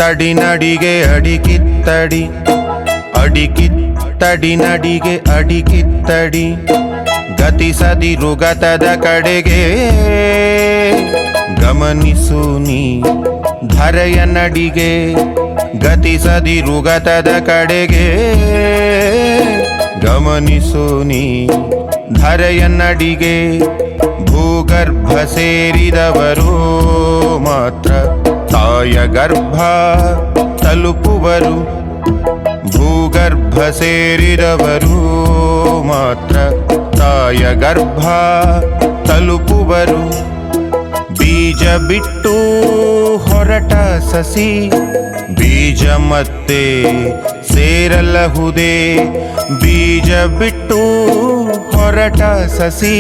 ಅಡಿಕಿತ್ತಡಿ ನಡಿಗೆ ಅಡಿಕಿತ್ತಡಿ ಅಡಿಕಿತ್ತಡಿ ನಡಿಗೆ ಅಡಿಕಿತ್ತಡಿ ಗತಿಸದಿರು ಗತದ ಕಡೆಗೆ ಗಮನಿಸು ನೀ ಧರೆಯ ನಡಿಗೆ ಗತಿಸದಿರು ಗತದ ಕಡೆಗೆ ಗಮನಿಸು ನೀ ಧರೆಯ ನಡಿಗೆ ಭೂಗರ್ಭ ಸೇರಿದವರು ಮಾತ್ರ ತಾಯ ಗರ್ಭ ತಲುಪುವರು ಭೂಗರ್ಭ ಸೇರಿದವರು ಮಾತ್ರ ತಾಯ ಗರ್ಭ ತಲುಪುವರು ಬೀಜ ಬಿಟ್ಟು ಹೊರಟ ಸಸಿ ಬೀಜ ಮತ್ತೆ ಸೇರಲಹುದೇ ಬೀಜ ಬಿಟ್ಟು ಹೊರಟ ಸಸಿ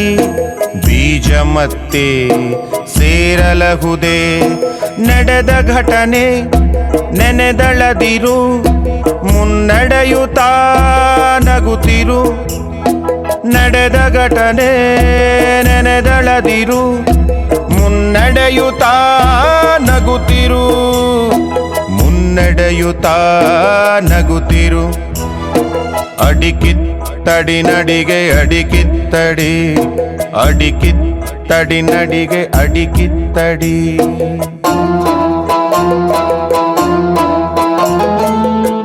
ಬೀಜ ಮತ್ತೆ ಸೇರಲಹುದೇ ನಡೆದ ಘಟನೆ ನೆನೆದಳದಿರು ಮುನ್ನಡೆಯುತ್ತಾ ನಗುತ್ತಿರು ನಡೆದ ಘಟನೆ ನೆನೆದಳದಿರು ಮುನ್ನಡೆಯುತ್ತಾ ನಗುತ್ತಿರು ಮುನ್ನಡೆಯುತ್ತಾ ನಗುತ್ತಿರು ಅಡಿಕಿತ್ತಡಿ ನಡಿಗೆ ಅಡಿಕಿತ್ತಡಿ ಅಡಿಕಿತ್ತಡಿ ನಡಿಗೆ ಅಡಿಕಿತ್ತಡಿ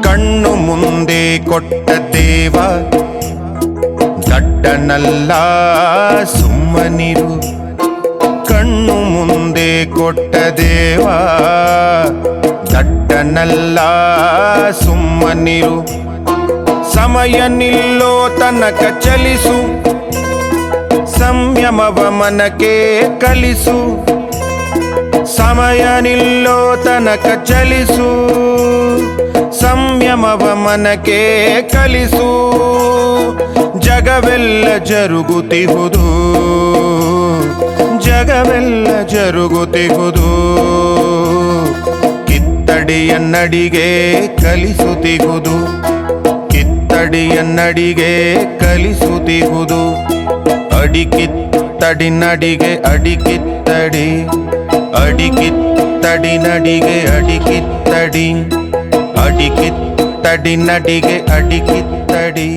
ಕಣ್ಣು ಮುಂದೆ ಕೊಟ್ಟ ದೇವ ದಡ್ಡನಲ್ಲ ಸುಮ್ಮನಿರು ಕಣ್ಣು ಮುಂದೆ ಕೊಟ್ಟ ದೇವ ದಡ್ಡನಲ್ಲ ಸುಮ್ಮನಿರು ಸಮಯ ನಿಲ್ಲೋ ತನಕ ಚಲಿಸು ಸಂಯಮವ ಮನಕ್ಕೆ ಕಲಿಸು ಸಮಯ ನಿಲ್ಲೋ ತನಕ ಚಲಿಸು ಸಂಯಮವ ಮನಕ್ಕೆ ಕಲಿಸು ಜಗವೆಲ್ಲ ಜರುಗುತ್ತಿಹುದು ಜಗವೆಲ್ಲ ಜರುಗುತ್ತಿಹುದು ಕಿತ್ತಡಿಯ ನಡಿಗೆ ಕಲಿಸುತ್ತಿಹುದು ಕಿತ್ತಡಿಯ ನಡಿಗೆ ಕಲಿಸುತ್ತಿಹುದು ಅಡಿಕಿತ್ತಡಿ ನಡಿಗೆ ಅಡಿಕಿತ್ತಡಿ ಅಡಿಕಿತ್ತಡಿ ನಡಿಗೆ ಅಡಿಕಿತ್ತಡಿ ಅಡಿಕಿತ್ತಡಿ ನಡಿಗೆ ಅಡಿಕಿತ್ತಡಿ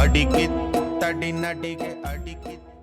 ಅಡಿಕಿತ್ತಡಿ ನಡಿಗೆ ಅಡಿಕಿತ್ತಡಿ